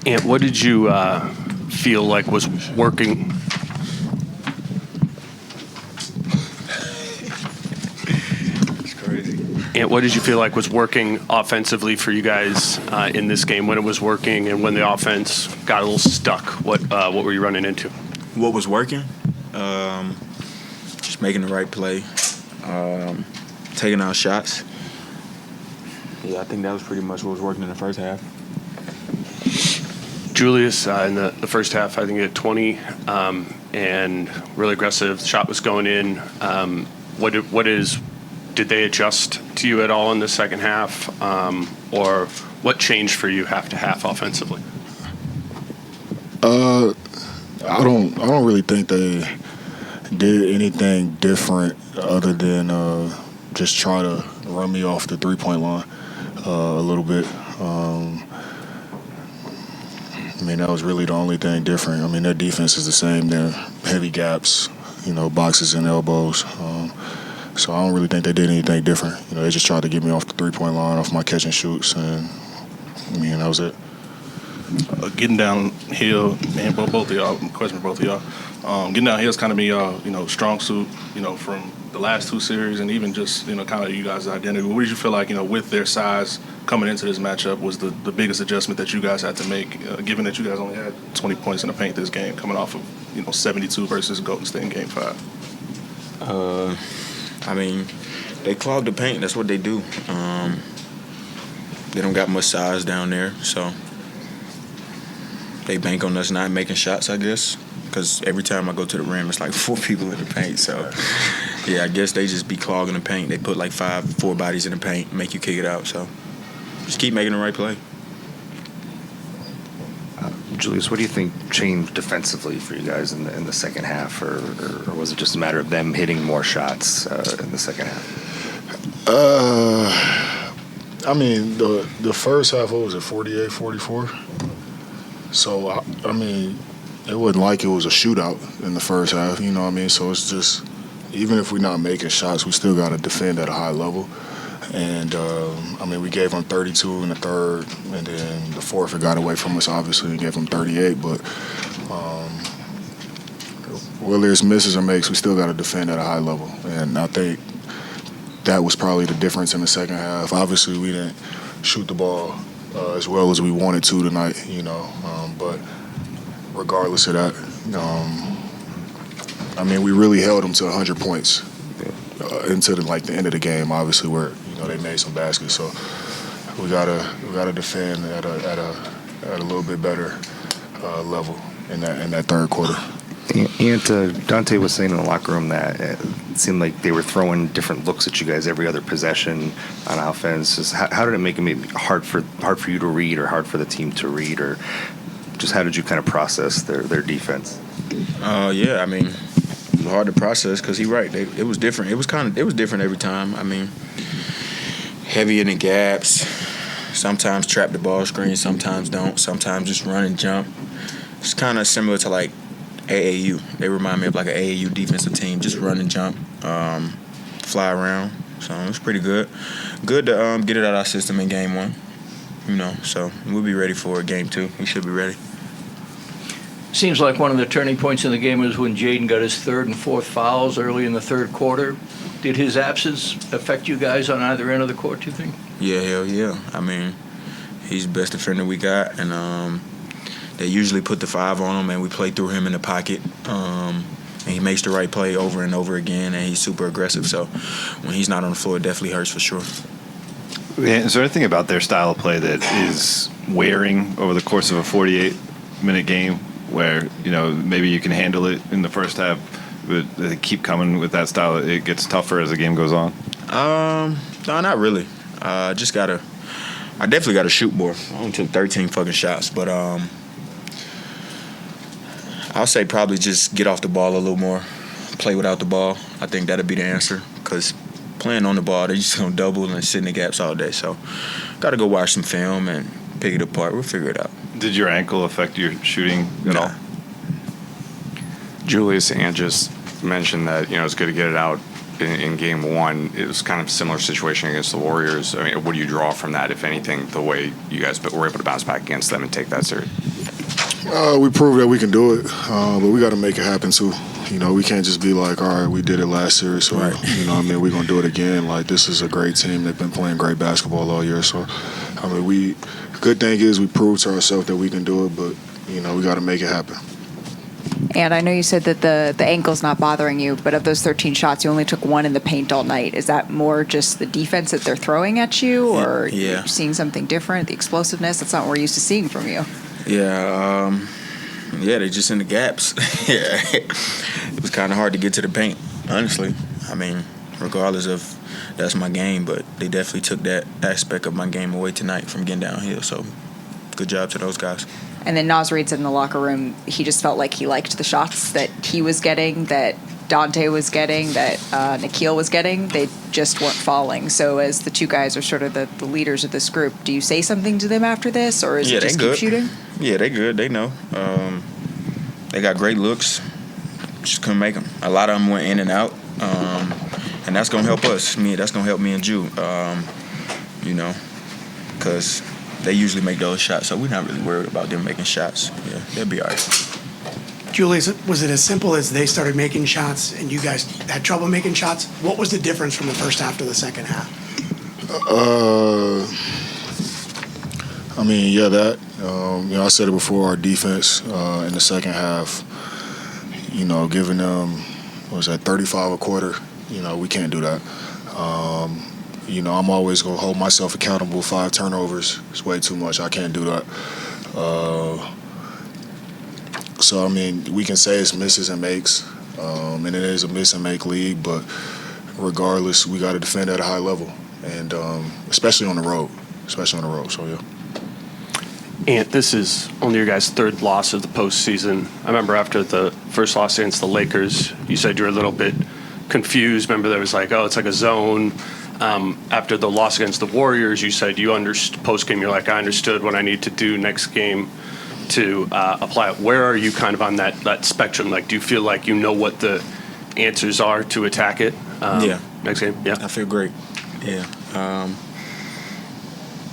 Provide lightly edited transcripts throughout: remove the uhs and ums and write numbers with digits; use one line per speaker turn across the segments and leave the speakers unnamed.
And what did you feel like was working?
It's crazy.
And what did you feel like was working offensively for you guys in this game, when it was working and when the offense got a little stuck? What were you running into?
What was working? Just making the right play, taking out shots. Yeah, I think that was pretty much what was working in the first half.
Julius, in the first half, I think he had 20 and really aggressive. The shot was going in. Did they adjust to you at all in the second half? Or what changed for you half to half offensively?
I don't really think they did anything different other than just try to run me off the three-point line a little bit. That was really the only thing different. Their defense is the same. They're heavy gaps, boxes and elbows. So I don't really think they did anything different. They just tried to get me off the three-point line, off my catch and shoots, and that was it.
Getting downhill, and both of y'all, question for both of y'all. Getting downhill is kind of me, strong suit, from the last two series, and even just, kind of you guys' identity. What did you feel like, with their size coming into this matchup was the biggest adjustment that you guys had to make, given that you guys only had 20 points in the paint this game, coming off of, 72 versus Golden State in Game 5?
They clog the paint. That's what they do. They don't got much size down there, so they bank on us not making shots, I guess, because every time I go to the rim, it's like 4 people in the paint. So, yeah, I guess they just be clogging the paint. They put like 4 bodies in the paint, make you kick it out. So just keep making the right play.
Julius, what do you think changed defensively for you guys in the second half, or was it just a matter of them hitting more shots in the second half?
The first half, what was it, 48, 44? So, it wasn't like it was a shootout in the first half, So it's just, even if we're not making shots, we still got to defend at a high level. And, we gave them 32 in the third, and then the fourth it got away from us, obviously, and gave them 38. But whether there's misses or makes, we still got to defend at a high level. And I think that was probably the difference in the second half. Obviously, we didn't shoot the ball as well as we wanted to tonight, but regardless of that, we really held them to 100 points into the end of the game. Obviously, where they made some baskets, so we gotta defend at a little bit better level in that third quarter.
And Dante was saying in the locker room that it seemed like they were throwing different looks at you guys every other possession on offense. Just how did it make it hard for you to read, or hard for the team to read, or just how did you kind of process their defense?
Hard to process because he's right. It was different. It was different every time. Heavy in the gaps. Sometimes trap the ball screen. Sometimes don't. Sometimes just run and jump. It's kind of similar to like AAU. They remind me of like an AAU defensive team. Just run and jump, fly around. So it was pretty good. Good to get it out of our system in Game 1. So we'll be ready for Game 2. We should be ready.
Seems like one of the turning points in the game was when Jaden got his third and fourth fouls early in the third quarter. Did his absence affect you guys on either end of the court, do you think?
Yeah, hell yeah. He's the best defender we got, and they usually put the 5 on him, and we play through him in the pocket. And he makes the right play over and over again, and he's super aggressive. So when he's not on the floor, it definitely hurts for sure.
Is there anything about their style of play that is wearing over the course of a 48-minute game where, maybe you can handle it in the first half, but they keep coming with that style, it gets tougher as the game goes on?
No, not really. I definitely got to shoot more. I only took 13 fucking shots, but I'll say probably just get off the ball a little more, play without the ball. I think that'll be the answer, because playing on the ball, they're just going to double and sit in the gaps all day. So got to go watch some film and pick it apart. We'll figure it out.
Did your ankle affect your shooting at all?
Julius and just mentioned that, it's good to get it out in Game 1. It was kind of a similar situation against the Warriors. What do you draw from that, if anything, the way you guys were able to bounce back against them and take that series?
We proved that we can do it, but we got to make it happen too. You know, we can't just be like, all right, we did it last series, so you know, what I mean, we're gonna do it again. Like, this is a great team. They've been playing great basketball all year, so I mean, good thing is we proved to ourselves that we can do it, but you know, we got to make it happen.
And I know you said that the ankle's not bothering you, but of those 13 shots, you only took one in the paint all night. Is that more just the defense that they're throwing at you, or
Yeah.
you're seeing something different, the explosiveness? That's not what we're used to seeing from you.
Yeah, they just in the gaps. Yeah, it was kind of hard to get to the paint, honestly. I mean, regardless of that's my game, but they definitely took that aspect of my game away tonight from getting downhill. So, good job to those guys.
And then Naz Reid said in the locker room he just felt like he liked the shots that he was getting, that Dante was getting, that Nikhil was getting. They just weren't falling. So as the two guys are sort of the leaders of this group, do you say something to them after this, or is it just keep shooting?
Yeah, they good. They know. They got great looks. Just couldn't make them. A lot of them went in and out, and that's gonna help us. That's gonna help me and Ju. You know, because they usually make those shots, so we're not really worried about them making shots. Yeah, they'll be all right.
Julius, was it as simple as they started making shots and you guys had trouble making shots? What was the difference from the first half to the second half?
I mean, yeah, that. You know, I said it before. Our defense in the second half, you know, giving them, what was that, 35 a quarter. You know, we can't do that. You know, I'm always gonna hold myself accountable. 5 turnovers is way too much. I can't do that. So I mean, we can say it's misses and makes, and it is a miss and make league. But regardless, we got to defend at a high level, and especially on the road. So yeah.
And this is only your guys' third loss of the postseason. I remember after the first loss against the Lakers, you said you were a little bit confused. Remember there was like, oh, it's like a zone. After the loss against the Warriors, you said you understood post-game. You're like, I understood what I need to do next game to apply it. Where are you kind of on that spectrum? Like, do you feel like you know what the answers are to attack it next game? Yeah.
I feel great. Yeah.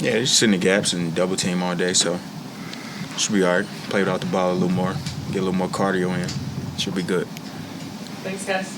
Yeah, just in the gaps and double team all day, so should be all right. Play without the ball a little more, get a little more cardio in. Should be good.
Thanks, guys.